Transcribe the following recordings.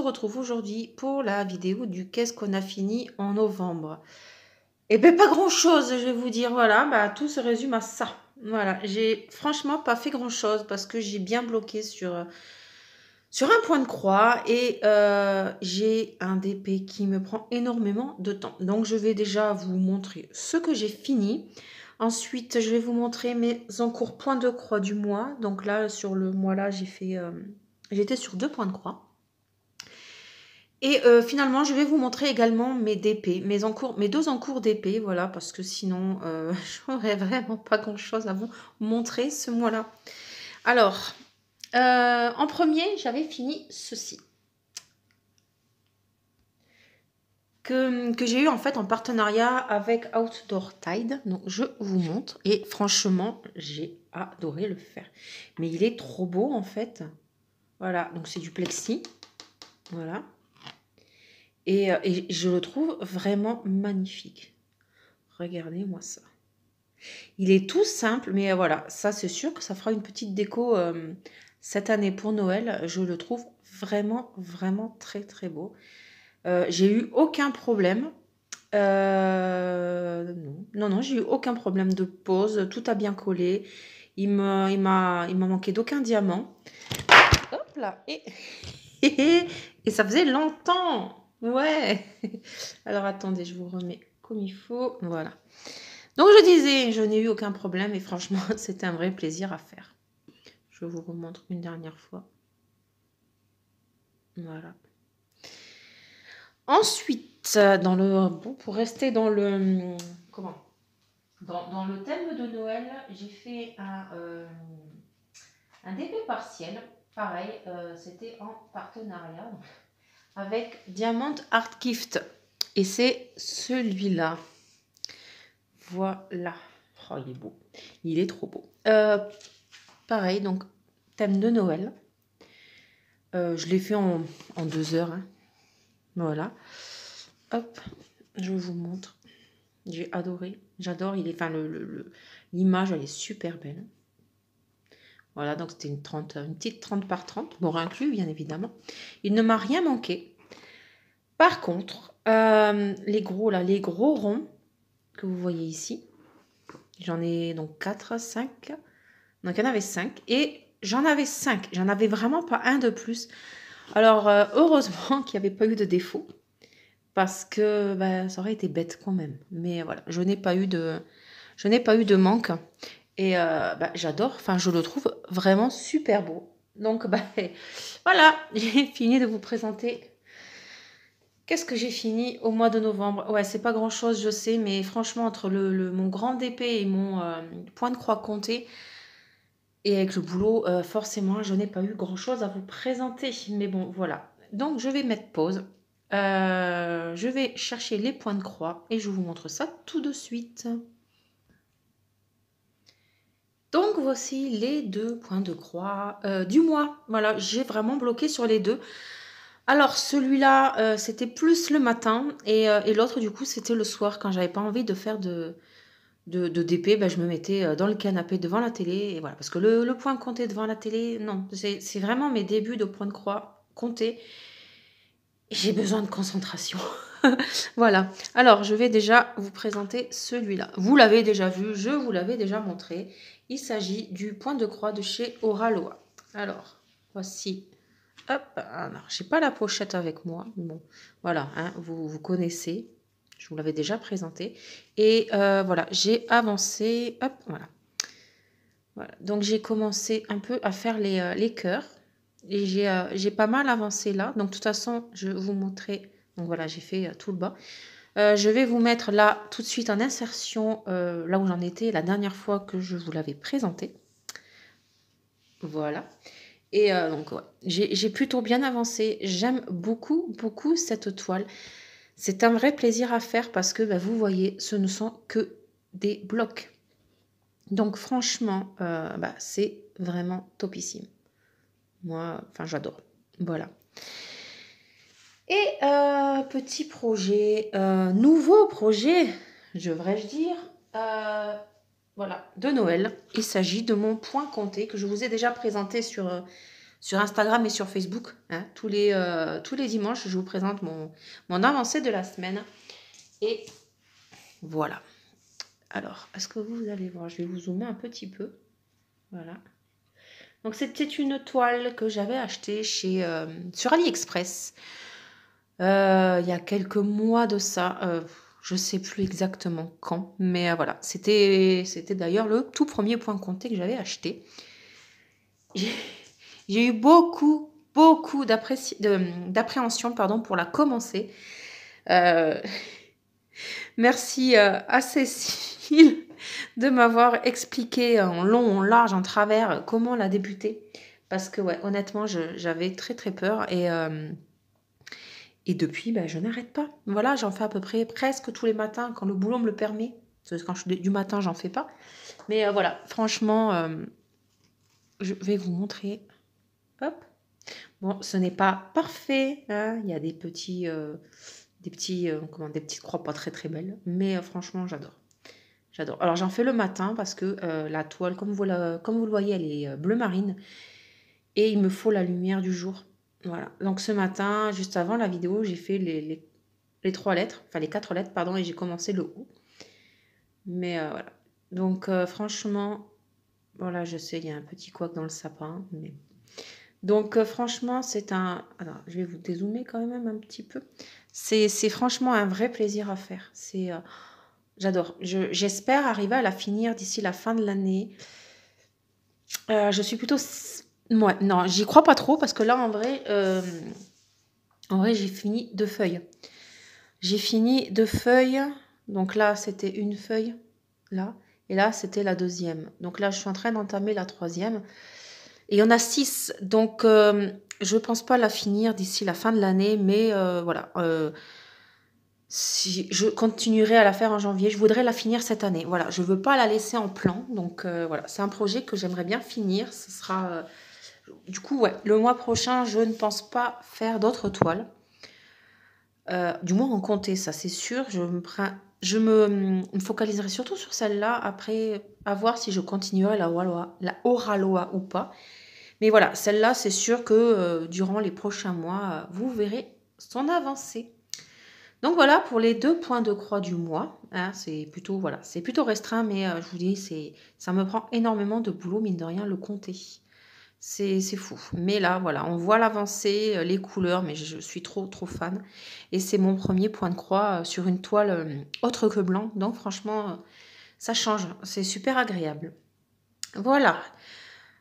retrouve aujourd'hui pour la vidéo du qu'est-ce qu'on a fini en novembre. Et ben pas grand-chose, je vais vous dire, voilà, tout se résume à ça. Voilà, j'ai franchement pas fait grand-chose parce que j'ai bien bloqué sur un point de croix et j'ai un DP qui me prend énormément de temps. Donc je vais déjà vous montrer ce que j'ai fini. Ensuite, je vais vous montrer mes encours points de croix du mois. Donc là, sur le mois là, j'étais sur 2 points de croix. Et finalement, je vais vous montrer également mes DP, mes 2 encours d'épée, voilà, parce que sinon, j'aurais vraiment pas grand-chose à vous montrer ce mois-là. Alors, en premier, j'avais fini ceci. Que j'ai eu en fait en partenariat avec Outdoor Tide. Donc, je vous montre. Et franchement, j'ai adoré le faire. Mais il est trop beau en fait. Voilà, donc c'est du plexi. Voilà. Et je le trouve vraiment magnifique. Regardez-moi ça. Il est tout simple, mais voilà, ça c'est sûr que ça fera une petite déco cette année pour Noël. Je le trouve vraiment, vraiment très, très beau. J'ai eu aucun problème. Non, j'ai eu aucun problème de pose. Tout a bien collé. Il m'a manqué d'aucun diamant. Hop là. Et ça faisait longtemps. Ouais. Alors attendez, je vous remets comme il faut. Voilà. Donc je disais, je n'ai eu aucun problème et franchement, c'était un vrai plaisir à faire. Je vous remontre une dernière fois. Voilà. Ensuite, pour rester dans le dans le thème de Noël, j'ai fait un DP partiel. Pareil, c'était en partenariat avec Diamond Art Gift. Et c'est celui-là. Voilà. Oh, il est beau. Il est trop beau. Pareil, donc, thème de Noël. Je l'ai fait en 2 heures. Hein. Voilà. Hop, je vous montre. J'ai adoré. J'adore. L'image, elle est super belle. Voilà, donc c'était une petite 30 par 30. Bon, inclus, bien évidemment. Il ne m'a rien manqué. Par contre, les gros ronds que vous voyez ici, j'en ai donc 4, 5. Donc, il y en avait 5. Et j'en avais 5. J'en avais vraiment pas un de plus. Alors, heureusement qu'il n'y avait pas eu de défaut. Parce que ça aurait été bête quand même. Mais voilà, je n'ai pas eu de manque. Et j'adore. Enfin, je le trouve vraiment super beau. Donc, voilà, j'ai fini de vous présenter. Qu'est-ce que j'ai fini au mois de novembre? Ouais, c'est pas grand-chose, je sais. Mais franchement, entre mon grand DP et mon point de croix compté, et avec le boulot, forcément, je n'ai pas eu grand-chose à vous présenter. Mais bon, voilà. Donc, je vais mettre pause. Je vais chercher les points de croix et je vous montre ça tout de suite. Donc, voici les 2 points de croix du mois. Voilà, j'ai vraiment bloqué sur les 2. Alors, celui-là, c'était plus le matin et l'autre, du coup, c'était le soir quand j'avais pas envie de faire de DP, je me mettais dans le canapé devant la télé. Et voilà, parce que le point compté devant la télé, non, c'est vraiment mes débuts de point de croix compté. J'ai besoin de concentration. Voilà. Alors, je vais déjà vous présenter celui-là. Vous l'avez déjà vu, je vous l'avais déjà montré. Il s'agit du point de croix de chez Oraloa. Alors, voici. Hop, alors, j'ai pas la pochette avec moi. Bon, voilà, hein, vous connaissez. Je vous l'avais déjà présenté. Et voilà, j'ai avancé. Hop, voilà. Voilà. Donc, j'ai commencé un peu à faire les cœurs. Et j'ai pas mal avancé là. Donc, de toute façon, je vais vous montrer. Donc, voilà, j'ai fait tout le bas. Je vais vous mettre là tout de suite en insertion, là où j'en étais la dernière fois que je vous l'avais présenté. Voilà. Et donc, ouais, j'ai plutôt bien avancé. J'aime beaucoup, beaucoup cette toile. C'est un vrai plaisir à faire parce que vous voyez, ce ne sont que des blocs. Donc, franchement, c'est vraiment topissime. Moi, enfin, j'adore. Voilà. Et petit projet, nouveau projet, devrais-je dire, voilà, de Noël. Il s'agit de mon point compté que je vous ai déjà présenté sur sur Instagram et sur Facebook. Hein. Tous les dimanches, je vous présente mon avancée de la semaine. Et voilà. Alors, est-ce que vous allez voir? Je vais vous zoomer un petit peu. Voilà. Donc, c'était une toile que j'avais achetée sur AliExpress. Il y a quelques mois de ça. Je ne sais plus exactement quand. Mais voilà. C'était d'ailleurs le tout premier point compté que j'avais acheté. J'ai eu beaucoup d'appréhension pour la commencer. Merci à Cécile de m'avoir expliqué en long, en large, en travers comment la débuter. Parce que ouais, honnêtement, j'avais très très peur et depuis, je n'arrête pas. Voilà, j'en fais à peu près presque tous les matins quand le boulot me le permet. Parce que quand je suis du matin, j'en fais pas. Mais voilà, franchement, je vais vous montrer. Hop. Bon, ce n'est pas parfait. Hein. Il y a des petites croix pas très très belles. Mais franchement, j'adore. J'adore. Alors, j'en fais le matin parce que la toile, comme vous le voyez, elle est bleu marine. Et il me faut la lumière du jour. Voilà. Donc, ce matin, juste avant la vidéo, j'ai fait les 3 lettres. Enfin, les 4 lettres, pardon. Et j'ai commencé le O. Mais voilà. Donc, franchement, voilà, je sais, il y a un petit couac dans le sapin. Mais... Donc, franchement, c'est un... Alors, je vais vous dézoomer quand même un petit peu. C'est franchement un vrai plaisir à faire. J'adore. J'espère arriver à la finir d'ici la fin de l'année. Je suis plutôt... Ouais, non, j'y crois pas trop parce que là, en vrai, j'ai fini 2 feuilles. J'ai fini 2 feuilles. Donc là, c'était une feuille. Là. Et là, c'était la deuxième. Donc là, je suis en train d'entamer la troisième. Et il y en a 6. Donc, je ne pense pas la finir d'ici la fin de l'année. Mais voilà. Si je continuerai à la faire en janvier. Je voudrais la finir cette année. Voilà. Je ne veux pas la laisser en plan. Donc, voilà. C'est un projet que j'aimerais bien finir. Ce sera... du coup, ouais. Le mois prochain, je ne pense pas faire d'autres toiles. Du moins en compter, ça c'est sûr. Je me focaliserai surtout sur celle-là. Après, à voir si je continuerai la Oraloa ou pas. Mais voilà, celle-là, c'est sûr que durant les prochains mois, vous verrez son avancée. Donc voilà pour les 2 points de croix du mois. Hein, c'est plutôt restreint, mais je vous dis, ça me prend énormément de boulot, mine de rien, le compter. C'est fou. Mais là, voilà, on voit l'avancée, les couleurs, mais je suis trop, trop fan. Et c'est mon premier point de croix sur une toile autre que blanc. Donc franchement, ça change. C'est super agréable. Voilà.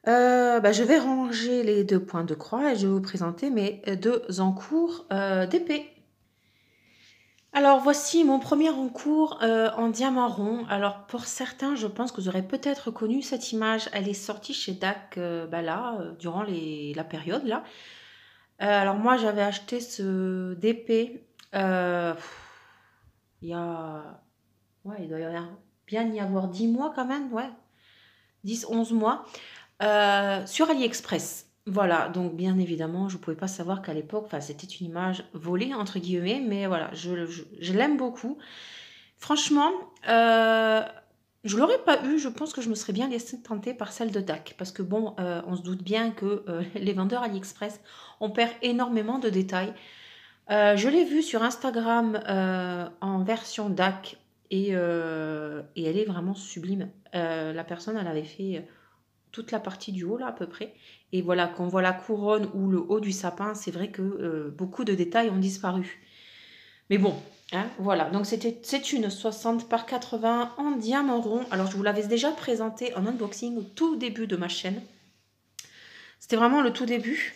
Je vais ranger les 2 points de croix et je vais vous présenter mes 2 encours d'épée. Alors voici mon premier encours en diamant rond. Alors pour certains, je pense que vous aurez peut-être connu cette image. Elle est sortie chez DAC durant la période là. Alors moi j'avais acheté ce d'épée il doit bien y avoir 10 mois quand même, ouais. 10-11 mois. Sur AliExpress. Voilà, donc bien évidemment, je ne pouvais pas savoir qu'à l'époque, c'était une image volée, entre guillemets, mais voilà, je l'aime beaucoup. Franchement, je ne l'aurais pas eu, je pense que je me serais bien laissée tenter par celle de DAC, parce que bon, on se doute bien que les vendeurs AliExpress, on perd énormément de détails. Je l'ai vue sur Instagram en version DAC, et elle est vraiment sublime. La personne, elle avait fait toute la partie du haut là à peu près, et voilà, quand on voit la couronne ou le haut du sapin, c'est vrai que beaucoup de détails ont disparu, mais bon, hein, voilà. Donc c'est une 60 par 80 en diamant rond. Alors je vous l'avais déjà présenté en unboxing au tout début de ma chaîne, c'était vraiment le tout début.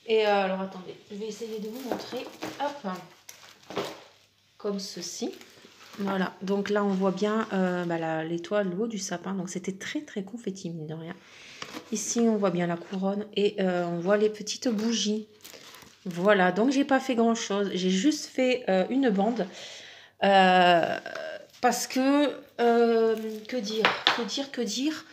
Et alors attendez, je vais essayer de vous montrer, hop, comme ceci. Voilà, donc là on voit bien l'étoile, le haut du sapin, donc c'était très très confetti, mine de rien. Ici on voit bien la couronne et on voit les petites bougies. Voilà, donc j'ai pas fait grand chose, j'ai juste fait une bande parce que que dire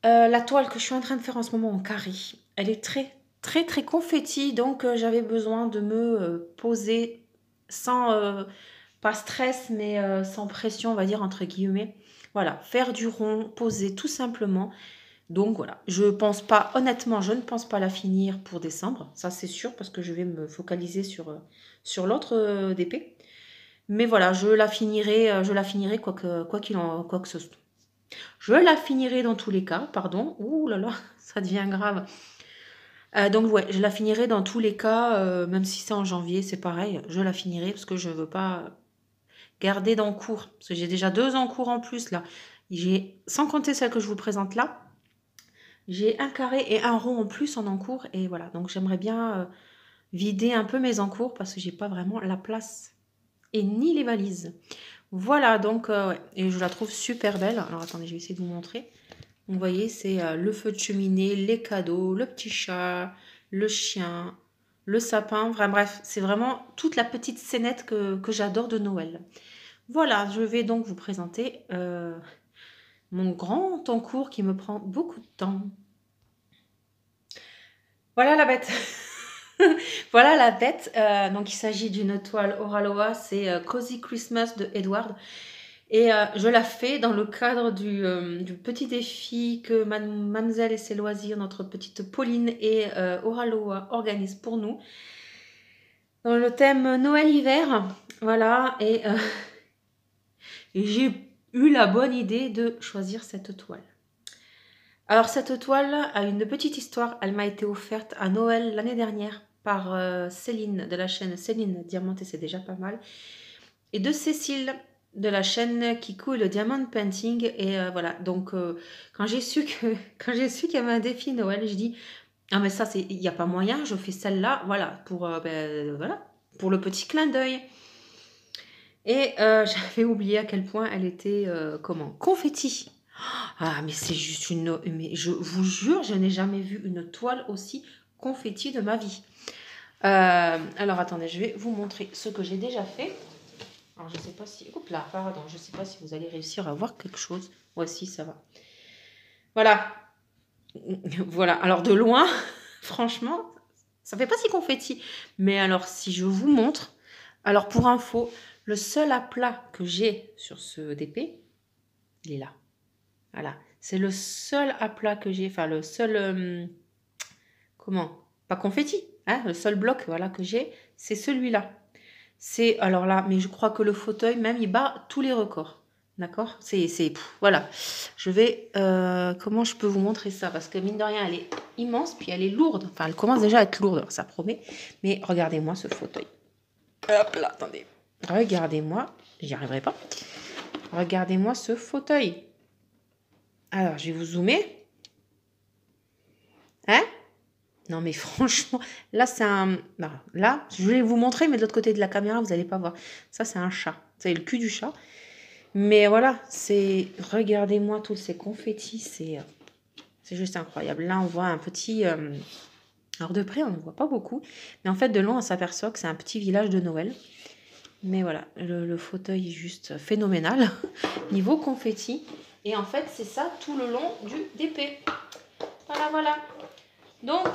la toile que je suis en train de faire en ce moment en carré, elle est très très très confetti, donc j'avais besoin de me poser sans pas stress, mais sans pression, on va dire, entre guillemets. Voilà, faire du rond, poser tout simplement. Donc voilà, je pense pas, honnêtement, je ne pense pas la finir pour décembre. Ça c'est sûr parce que je vais me focaliser sur l'autre DP. Mais voilà, je la finirai quoi que ce soit. Je la finirai dans tous les cas, pardon. Ouh là là, ça devient grave. Donc ouais, je la finirai dans tous les cas, même si c'est en janvier, c'est pareil. Je la finirai parce que je veux pas garder d'encours. Parce que j'ai déjà 2 encours en plus là. J'ai, sans compter celle que je vous présente là, j'ai un carré et un rond en plus en encours. Et voilà, donc j'aimerais bien vider un peu mes encours parce que j'ai pas vraiment la place et ni les valises. Voilà, donc ouais. Et je la trouve super belle. Alors attendez, je vais essayer de vous montrer. Vous voyez, c'est le feu de cheminée, les cadeaux, le petit chat, le chien, le sapin. Enfin bref, c'est vraiment toute la petite scénette que j'adore de Noël. Voilà, je vais donc vous présenter mon grand encours qui me prend beaucoup de temps. Voilà la bête. Voilà la bête. Donc il s'agit d'une toile Oraloa, c'est Cozy Christmas de Edward. Et je la fais dans le cadre du petit défi que Mademoiselle et ses loisirs, notre petite Pauline et Oraloa organisent pour nous. Dans le thème Noël-Hiver. Voilà. Et j'ai eu la bonne idée de choisir cette toile. Alors cette toile a une petite histoire. Elle m'a été offerte à Noël l'année dernière par Céline de la chaîne Céline Diamanté, c'est déjà pas mal. Et de Cécile de la chaîne Kikou et le Diamond Painting. Et voilà, donc quand j'ai su qu'il y avait un défi Noël, je dis ah mais ça il n'y a pas moyen, je fais celle-là, voilà, voilà, pour le petit clin d'œil. Et j'avais oublié à quel point elle était confetti. Ah mais c'est juste mais je vous jure, je n'ai jamais vu une toile aussi confetti de ma vie. Alors attendez, je vais vous montrer ce que j'ai déjà fait. Alors, je sais pas si... Oups là, pardon. Je sais pas si vous allez réussir à voir quelque chose. Voici, ça va. Voilà. Voilà. Alors, de loin, franchement, ça fait pas si confetti. Mais alors, si je vous montre... Alors, pour info, le seul aplat que j'ai sur ce DP, il est là. Voilà. C'est le seul aplat que j'ai. Enfin, le seul... comment? Pas confetti. Hein, le seul bloc, voilà, que j'ai, c'est celui-là. C'est, alors là, mais je crois que le fauteuil, même, il bat tous les records. D'accord? Voilà. Je vais, comment je peux vous montrer ça? Parce que mine de rien, elle est immense, puis elle est lourde. Enfin, elle commence déjà à être lourde, ça promet. Mais regardez-moi ce fauteuil. Hop là, attendez. Regardez-moi, j'y arriverai pas. Regardez-moi ce fauteuil. Alors, je vais vous zoomer. Hein? Non, mais franchement, là, c'est un... Non, là, je vais vous montrer, mais de l'autre côté de la caméra, vous n'allez pas voir. Ça, c'est un chat. C'est le cul du chat. Mais voilà, c'est... Regardez-moi tous ces confettis, c'est juste incroyable. Là, on voit un petit... Alors, de près, on ne voit pas beaucoup. Mais en fait, de loin, on s'aperçoit que c'est un petit village de Noël. Mais voilà, le fauteuil est juste phénoménal. Niveau confetti. Et en fait, c'est ça tout le long du DP. Voilà, voilà. Donc,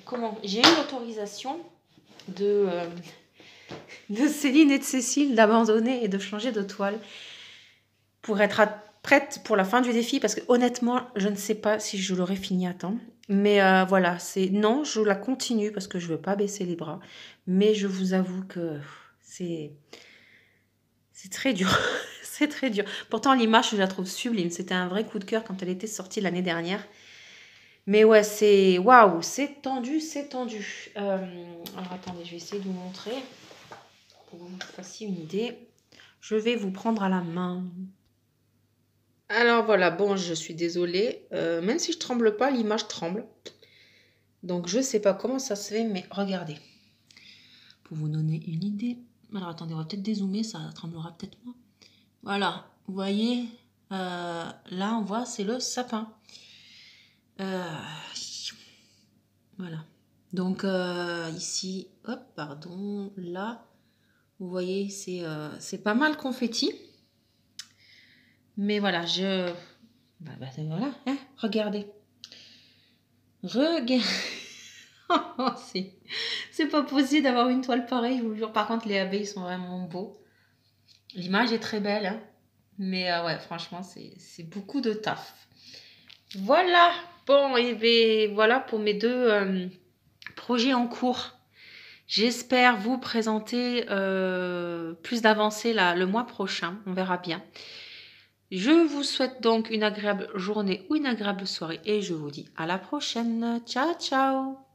comment j'ai eu l'autorisation de Céline et de Cécile d'abandonner et de changer de toile pour être prête pour la fin du défi parce que honnêtement, je ne sais pas si je l'aurais fini à temps. Mais voilà, non, je la continue parce que je veux pas baisser les bras. Mais je vous avoue que c'est très dur. C'est très dur. Pourtant, l'image, je la trouve sublime. C'était un vrai coup de cœur quand elle était sortie l'année dernière. Mais ouais, c'est... Waouh, c'est tendu, c'est tendu. Alors, attendez, je vais essayer de vous montrer pour que vous fassiez une idée. Je vais vous prendre à la main. Alors, voilà, bon, je suis désolée. Même si je tremble pas, l'image tremble. Donc, je sais pas comment ça se fait, mais regardez. Pour vous donner une idée. Alors, attendez, on va peut-être dézoomer, ça tremblera peut-être moins. Voilà, vous voyez, là, on voit, c'est le sapin. Voilà. Donc ici, hop, pardon, là, vous voyez, c'est pas mal confetti. Mais voilà, voilà, hein, regardez. Regardez. C'est pas possible d'avoir une toile pareille, je vous jure. Par contre, les abeilles sont vraiment beaux. L'image est très belle, hein. Mais ouais, franchement, c'est beaucoup de taf. Voilà, bon, et bien voilà pour mes deux projets en cours. J'espère vous présenter plus d'avancées le mois prochain, on verra bien. Je vous souhaite donc une agréable journée ou une agréable soirée et je vous dis à la prochaine. Ciao, ciao!